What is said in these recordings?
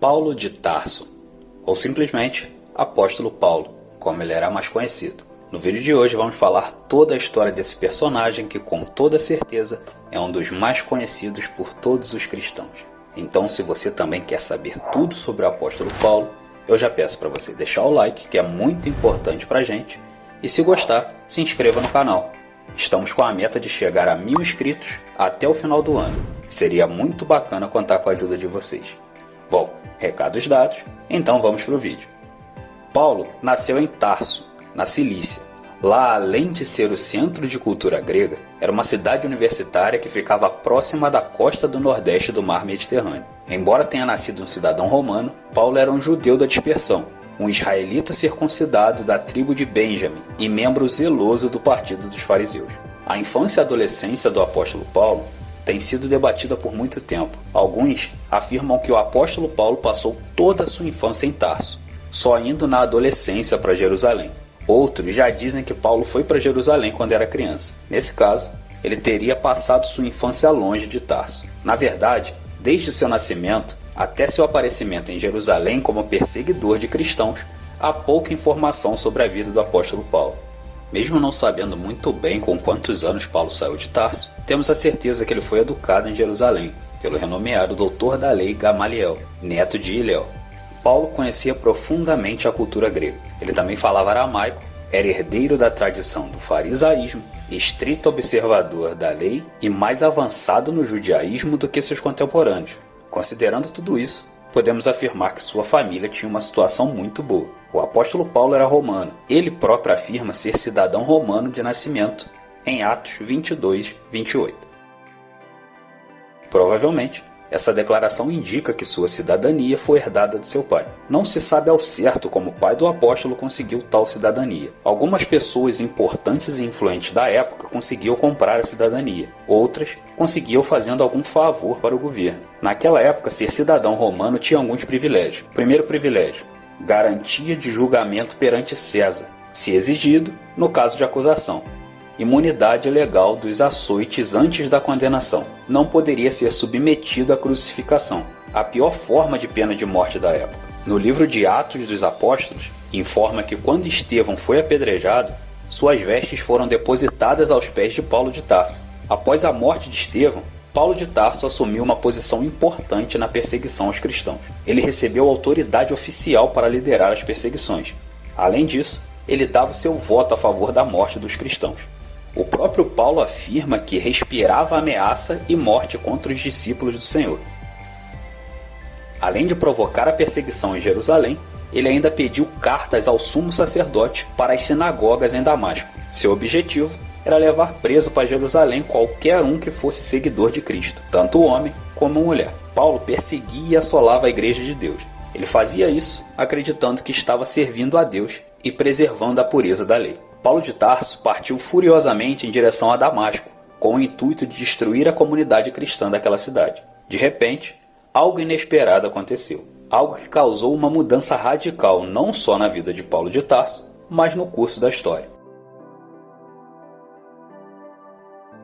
Paulo de Tarso, ou simplesmente Apóstolo Paulo, como ele era mais conhecido. No vídeo de hoje vamos falar toda a história desse personagem que com toda certeza é um dos mais conhecidos por todos os cristãos. Então, se você também quer saber tudo sobre o Apóstolo Paulo, eu já peço para você deixar o like, que é muito importante para a gente, e se gostar, se inscreva no canal. Estamos com a meta de chegar a 1000 inscritos até o final do ano. Seria muito bacana contar com a ajuda de vocês. Bom, recados dados, então vamos para o vídeo. Paulo nasceu em Tarso, na Cilícia. Lá, além de ser o centro de cultura grega, era uma cidade universitária que ficava próxima da costa do nordeste do mar Mediterrâneo. Embora tenha nascido um cidadão romano, Paulo era um judeu da dispersão, um israelita circuncidado da tribo de Benjamim e membro zeloso do partido dos fariseus. A infância e adolescência do apóstolo Paulo tem sido debatida por muito tempo. Alguns afirmam que o apóstolo Paulo passou toda a sua infância em Tarso, só indo na adolescência para Jerusalém. Outros já dizem que Paulo foi para Jerusalém quando era criança. Nesse caso, ele teria passado sua infância longe de Tarso. Na verdade, desde seu nascimento até seu aparecimento em Jerusalém como perseguidor de cristãos, há pouca informação sobre a vida do apóstolo Paulo. Mesmo não sabendo muito bem com quantos anos Paulo saiu de Tarso, temos a certeza que ele foi educado em Jerusalém pelo renomeado doutor da lei Gamaliel, neto de Hilel. Paulo conhecia profundamente a cultura grega. Ele também falava aramaico, era herdeiro da tradição do farisaísmo, estrito observador da lei e mais avançado no judaísmo do que seus contemporâneos. Considerando tudo isso, podemos afirmar que sua família tinha uma situação muito boa. O apóstolo Paulo era romano. Ele próprio afirma ser cidadão romano de nascimento, em Atos 22, 28. Provavelmente, essa declaração indica que sua cidadania foi herdada de seu pai. Não se sabe ao certo como o pai do apóstolo conseguiu tal cidadania. Algumas pessoas importantes e influentes da época conseguiam comprar a cidadania. Outras conseguiam fazendo algum favor para o governo. Naquela época, ser cidadão romano tinha alguns privilégios. Primeiro privilégio: garantia de julgamento perante César, se exigido, no caso de acusação. Imunidade legal dos açoites antes da condenação. Não poderia ser submetido à crucificação, a pior forma de pena de morte da época. No livro de Atos dos Apóstolos, informa que quando Estevão foi apedrejado, suas vestes foram depositadas aos pés de Paulo de Tarso. Após a morte de Estevão, Paulo de Tarso assumiu uma posição importante na perseguição aos cristãos. Ele recebeu autoridade oficial para liderar as perseguições. Além disso, ele dava o seu voto a favor da morte dos cristãos. O próprio Paulo afirma que respirava ameaça e morte contra os discípulos do Senhor. Além de provocar a perseguição em Jerusalém, ele ainda pediu cartas ao sumo sacerdote para as sinagogas em Damasco. Seu objetivo era levar preso para Jerusalém qualquer um que fosse seguidor de Cristo, tanto homem como mulher. Paulo perseguia e assolava a igreja de Deus. Ele fazia isso acreditando que estava servindo a Deus e preservando a pureza da lei. Paulo de Tarso partiu furiosamente em direção a Damasco, com o intuito de destruir a comunidade cristã daquela cidade. De repente, algo inesperado aconteceu. Algo que causou uma mudança radical não só na vida de Paulo de Tarso, mas no curso da história.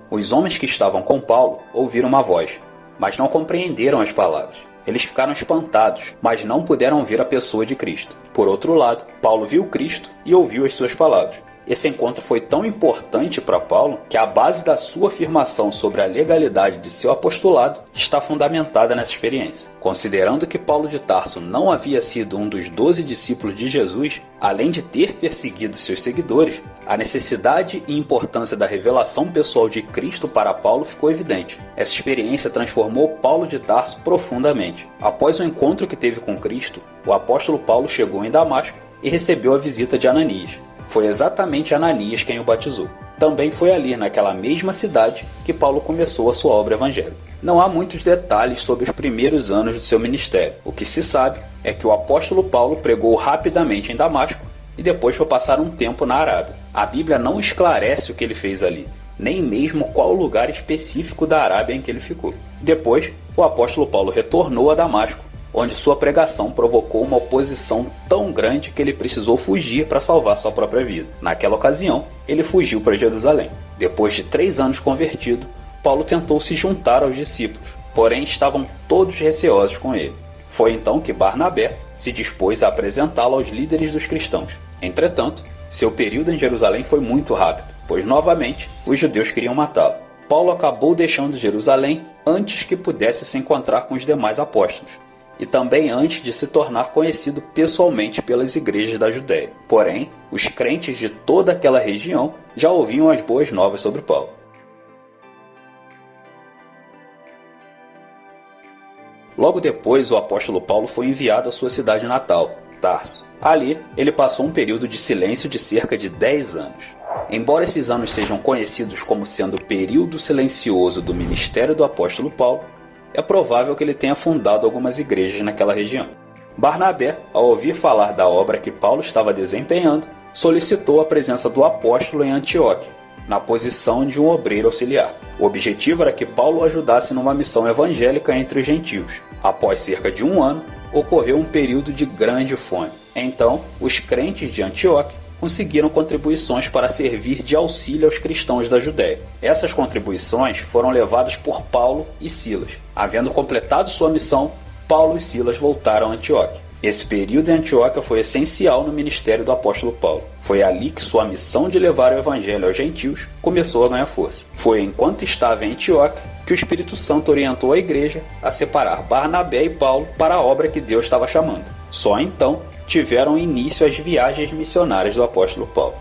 Os homens que estavam com Paulo ouviram uma voz, mas não compreenderam as palavras. Eles ficaram espantados, mas não puderam ver a pessoa de Cristo. Por outro lado, Paulo viu Cristo e ouviu as suas palavras. Esse encontro foi tão importante para Paulo que a base da sua afirmação sobre a legalidade de seu apostolado está fundamentada nessa experiência. Considerando que Paulo de Tarso não havia sido um dos 12 discípulos de Jesus, além de ter perseguido seus seguidores, a necessidade e importância da revelação pessoal de Cristo para Paulo ficou evidente. Essa experiência transformou Paulo de Tarso profundamente. Após o encontro que teve com Cristo, o apóstolo Paulo chegou em Damasco e recebeu a visita de Ananias. Foi exatamente Ananias quem o batizou. Também foi ali, naquela mesma cidade, que Paulo começou a sua obra evangélica. Não há muitos detalhes sobre os primeiros anos de seu ministério. O que se sabe é que o apóstolo Paulo pregou rapidamente em Damasco e depois foi passar um tempo na Arábia. A Bíblia não esclarece o que ele fez ali, nem mesmo qual lugar específico da Arábia em que ele ficou. Depois, o apóstolo Paulo retornou a Damasco, onde sua pregação provocou uma oposição tão grande que ele precisou fugir para salvar sua própria vida. Naquela ocasião, ele fugiu para Jerusalém. Depois de 3 anos convertido, Paulo tentou se juntar aos discípulos, porém estavam todos receosos com ele. Foi então que Barnabé se dispôs a apresentá-lo aos líderes dos cristãos. Entretanto, seu período em Jerusalém foi muito rápido, pois novamente os judeus queriam matá-lo. Paulo acabou deixando Jerusalém antes que pudesse se encontrar com os demais apóstolos, e também antes de se tornar conhecido pessoalmente pelas igrejas da Judéia. Porém, os crentes de toda aquela região já ouviam as boas novas sobre Paulo. Logo depois, o apóstolo Paulo foi enviado à sua cidade natal, Tarso. Ali, ele passou um período de silêncio de cerca de 10 anos. Embora esses anos sejam conhecidos como sendo o período silencioso do ministério do apóstolo Paulo, é provável que ele tenha fundado algumas igrejas naquela região. Barnabé, ao ouvir falar da obra que Paulo estava desempenhando, solicitou a presença do apóstolo em Antioquia, na posição de um obreiro auxiliar. O objetivo era que Paulo o ajudasse numa missão evangélica entre os gentios. Após cerca de 1 ano, ocorreu um período de grande fome. Então, os crentes de Antioquia conseguiram contribuições para servir de auxílio aos cristãos da Judéia. Essas contribuições foram levadas por Paulo e Silas. Havendo completado sua missão, Paulo e Silas voltaram a Antioquia. Esse período em Antioquia foi essencial no ministério do apóstolo Paulo. Foi ali que sua missão de levar o evangelho aos gentios começou a ganhar força. Foi enquanto estava em Antioquia que o Espírito Santo orientou a igreja a separar Barnabé e Paulo para a obra que Deus estava chamando. Só então tiveram início as viagens missionárias do apóstolo Paulo.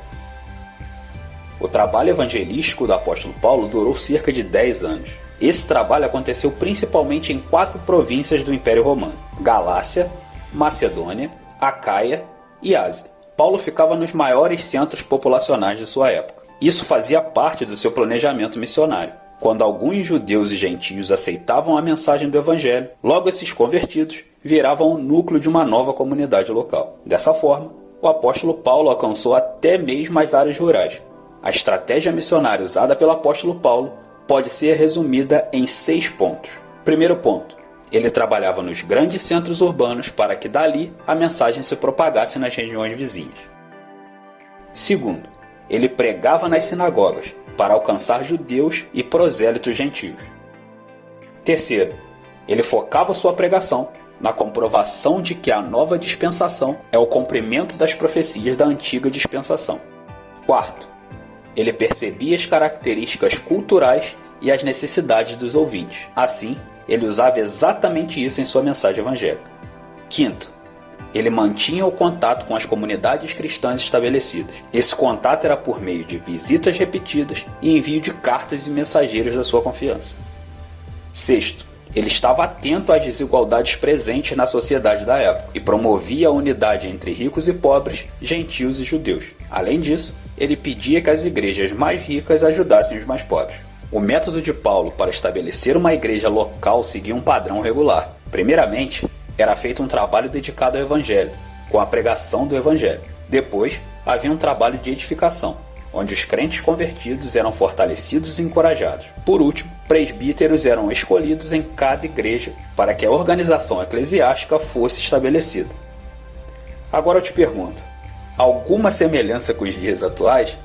O trabalho evangelístico do apóstolo Paulo durou cerca de 10 anos. Esse trabalho aconteceu principalmente em 4 províncias do Império Romano: Galácia, Macedônia, Acaia e Ásia. Paulo ficava nos maiores centros populacionais de sua época. Isso fazia parte do seu planejamento missionário. Quando alguns judeus e gentios aceitavam a mensagem do evangelho, logo esses convertidos viravam o núcleo de uma nova comunidade local. Dessa forma, o apóstolo Paulo alcançou até mesmo as áreas rurais. A estratégia missionária usada pelo apóstolo Paulo pode ser resumida em 6 pontos. Primeiro ponto: ele trabalhava nos grandes centros urbanos para que dali a mensagem se propagasse nas regiões vizinhas. Segundo, ele pregava nas sinagogas para alcançar judeus e prosélitos gentios. Terceiro, ele focava sua pregação na comprovação de que a nova dispensação é o cumprimento das profecias da antiga dispensação. Quarto, ele percebia as características culturais e as necessidades dos ouvintes. Assim, ele usava exatamente isso em sua mensagem evangélica. Quinto, ele mantinha o contato com as comunidades cristãs estabelecidas. Esse contato era por meio de visitas repetidas e envio de cartas e mensageiros da sua confiança. Sexto, ele estava atento às desigualdades presentes na sociedade da época e promovia a unidade entre ricos e pobres, gentios e judeus. Além disso, ele pedia que as igrejas mais ricas ajudassem os mais pobres. O método de Paulo para estabelecer uma igreja local seguia um padrão regular. Primeiramente, era feito um trabalho dedicado ao evangelho, com a pregação do evangelho. Depois, havia um trabalho de edificação, onde os crentes convertidos eram fortalecidos e encorajados. Por último, presbíteros eram escolhidos em cada igreja para que a organização eclesiástica fosse estabelecida. Agora eu te pergunto, alguma semelhança com os dias atuais?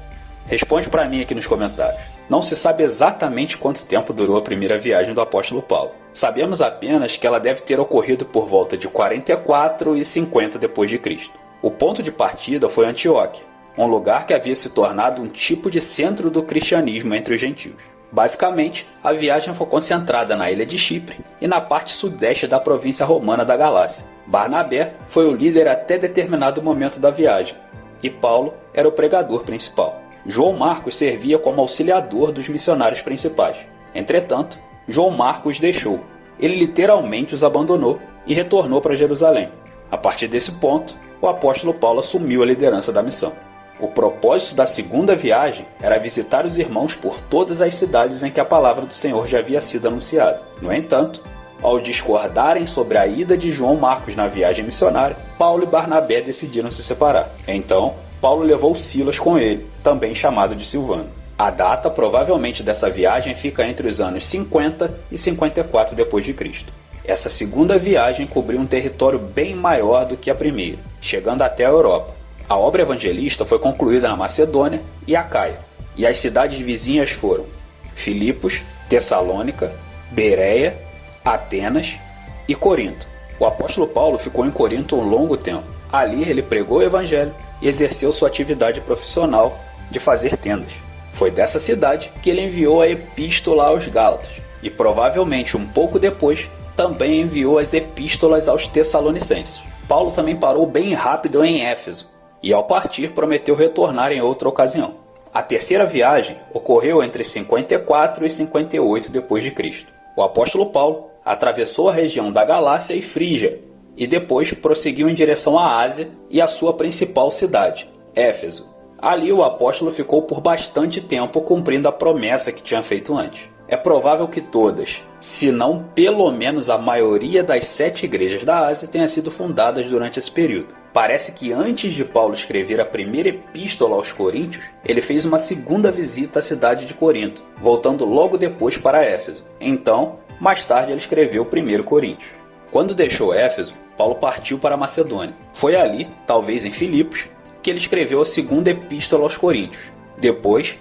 Responde para mim aqui nos comentários. Não se sabe exatamente quanto tempo durou a primeira viagem do apóstolo Paulo. Sabemos apenas que ela deve ter ocorrido por volta de 44 e 50 d.C. O ponto de partida foi Antioquia, um lugar que havia se tornado um tipo de centro do cristianismo entre os gentios. Basicamente, a viagem foi concentrada na ilha de Chipre e na parte sudeste da província romana da Galácia. Barnabé foi o líder até determinado momento da viagem, e Paulo era o pregador principal. João Marcos servia como auxiliador dos missionários principais. Entretanto, João Marcos deixou. Ele literalmente os abandonou e retornou para Jerusalém. A partir desse ponto, o apóstolo Paulo assumiu a liderança da missão. O propósito da segunda viagem era visitar os irmãos por todas as cidades em que a palavra do Senhor já havia sido anunciada. No entanto, ao discordarem sobre a ida de João Marcos na viagem missionária, Paulo e Barnabé decidiram se separar. Então, Paulo levou Silas com ele, também chamado de Silvano. A data provavelmente dessa viagem fica entre os anos 50 e 54 d.C. Essa segunda viagem cobriu um território bem maior do que a primeira, chegando até a Europa. A obra evangelista foi concluída na Macedônia e Acaia, e as cidades vizinhas foram Filipos, Tessalônica, Bereia, Atenas e Corinto. O apóstolo Paulo ficou em Corinto um longo tempo. Ali ele pregou o evangelho e exerceu sua atividade profissional de fazer tendas. Foi dessa cidade que ele enviou a epístola aos Gálatas e provavelmente um pouco depois também enviou as epístolas aos Tessalonicenses. Paulo também parou bem rápido em Éfeso e ao partir prometeu retornar em outra ocasião. A terceira viagem ocorreu entre 54 e 58 d.C. O apóstolo Paulo atravessou a região da Galácia e Frígia e depois prosseguiu em direção à Ásia e à sua principal cidade, Éfeso. Ali o apóstolo ficou por bastante tempo cumprindo a promessa que tinha feito antes. É provável que todas, se não pelo menos a maioria das 7 igrejas da Ásia tenha sido fundadas durante esse período. Parece que antes de Paulo escrever a primeira epístola aos Coríntios, ele fez uma segunda visita à cidade de Corinto, voltando logo depois para Éfeso. Então, mais tarde ele escreveu o 1 Coríntios. Quando deixou Éfeso, Paulo partiu para a Macedônia. Foi ali, talvez em Filipos, que ele escreveu a segunda epístola aos Coríntios. Depois,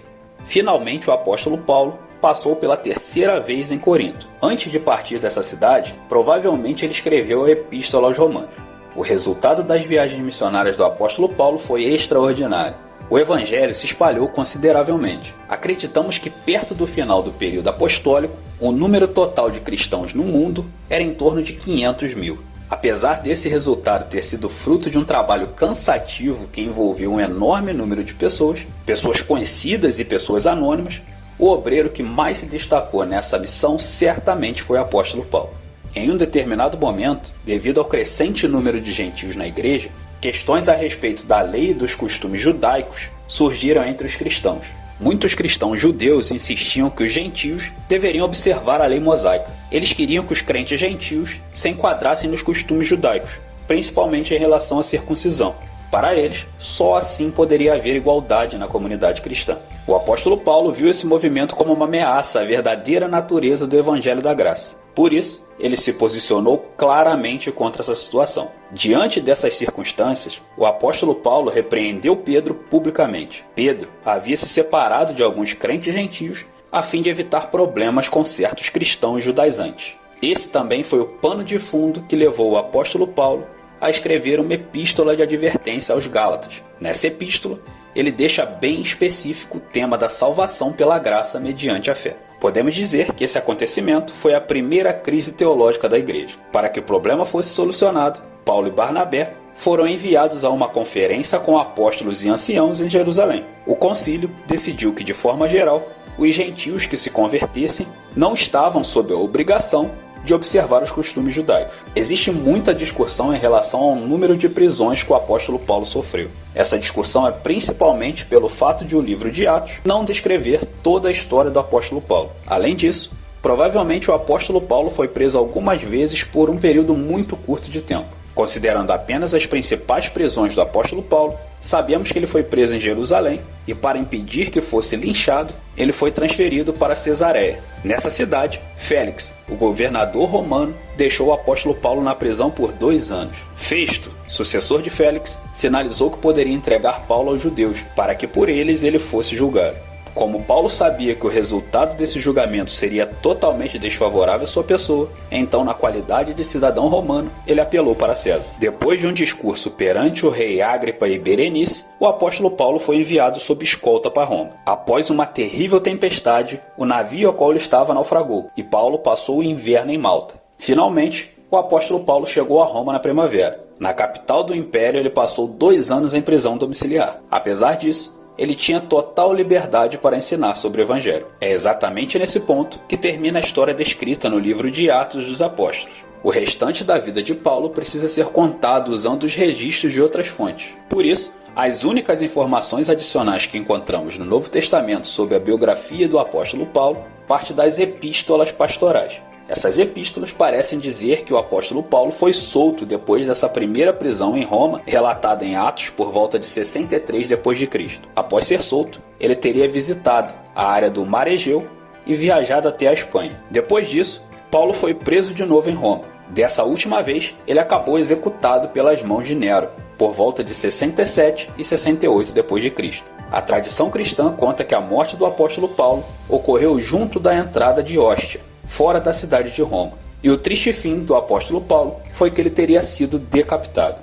finalmente o apóstolo Paulo passou pela terceira vez em Corinto. Antes de partir dessa cidade, provavelmente ele escreveu a epístola aos Romanos. O resultado das viagens missionárias do apóstolo Paulo foi extraordinário. O evangelho se espalhou consideravelmente. Acreditamos que perto do final do período apostólico, o número total de cristãos no mundo era em torno de 500 mil. Apesar desse resultado ter sido fruto de um trabalho cansativo que envolveu um enorme número de pessoas conhecidas e pessoas anônimas, o obreiro que mais se destacou nessa missão certamente foi o apóstolo Paulo. Em um determinado momento, devido ao crescente número de gentios na igreja, questões a respeito da lei e dos costumes judaicos surgiram entre os cristãos. Muitos cristãos judeus insistiam que os gentios deveriam observar a lei mosaica. Eles queriam que os crentes gentios se enquadrassem nos costumes judaicos, principalmente em relação à circuncisão. Para eles, só assim poderia haver igualdade na comunidade cristã. O apóstolo Paulo viu esse movimento como uma ameaça à verdadeira natureza do Evangelho da Graça. Por isso, ele se posicionou claramente contra essa situação. Diante dessas circunstâncias, o apóstolo Paulo repreendeu Pedro publicamente. Pedro havia se separado de alguns crentes gentios a fim de evitar problemas com certos cristãos judaizantes. Esse também foi o pano de fundo que levou o apóstolo Paulo a escrever uma epístola de advertência aos Gálatas. Nessa epístola, ele deixa bem específico o tema da salvação pela graça mediante a fé. Podemos dizer que esse acontecimento foi a primeira crise teológica da igreja. Para que o problema fosse solucionado, Paulo e Barnabé foram enviados a uma conferência com apóstolos e anciãos em Jerusalém. O concílio decidiu que, de forma geral, os gentios que se convertessem não estavam sob a obrigação de observar os costumes judaicos. Existe muita discussão em relação ao número de prisões que o apóstolo Paulo sofreu. Essa discussão é principalmente pelo fato de o livro de Atos não descrever toda a história do apóstolo Paulo. Além disso, provavelmente o apóstolo Paulo foi preso algumas vezes por um período muito curto de tempo. Considerando apenas as principais prisões do apóstolo Paulo, sabemos que ele foi preso em Jerusalém e, para impedir que fosse linchado, ele foi transferido para Cesareia. Nessa cidade, Félix, o governador romano, deixou o apóstolo Paulo na prisão por 2 anos. Festo, sucessor de Félix, sinalizou que poderia entregar Paulo aos judeus, para que por eles ele fosse julgado. Como Paulo sabia que o resultado desse julgamento seria totalmente desfavorável à sua pessoa, então, na qualidade de cidadão romano, ele apelou para César. Depois de um discurso perante o rei Agripa e Berenice, o apóstolo Paulo foi enviado sob escolta para Roma. Após uma terrível tempestade, o navio ao qual ele estava naufragou, e Paulo passou o inverno em Malta. Finalmente, o apóstolo Paulo chegou a Roma na primavera. Na capital do império, ele passou 2 anos em prisão domiciliar. Apesar disso, ele tinha total liberdade para ensinar sobre o Evangelho. É exatamente nesse ponto que termina a história descrita no livro de Atos dos Apóstolos. O restante da vida de Paulo precisa ser contado usando os registros de outras fontes. Por isso, as únicas informações adicionais que encontramos no Novo Testamento sobre a biografia do apóstolo Paulo parte das epístolas pastorais. Essas epístolas parecem dizer que o apóstolo Paulo foi solto depois dessa primeira prisão em Roma, relatada em Atos por volta de 63 d.C. Após ser solto, ele teria visitado a área do Mar Egeu e viajado até a Espanha. Depois disso, Paulo foi preso de novo em Roma. Dessa última vez, ele acabou executado pelas mãos de Nero, por volta de 67 e 68 d.C. A tradição cristã conta que a morte do apóstolo Paulo ocorreu junto da entrada de Ostia, fora da cidade de Roma. E o triste fim do apóstolo Paulo foi que ele teria sido decapitado.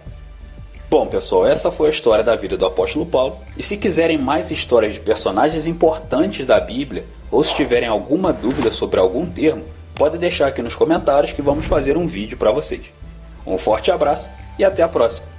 Bom, pessoal, essa foi a história da vida do apóstolo Paulo. E se quiserem mais histórias de personagens importantes da Bíblia, ou se tiverem alguma dúvida sobre algum termo, pode deixar aqui nos comentários que vamos fazer um vídeo para vocês. Um forte abraço e até a próxima!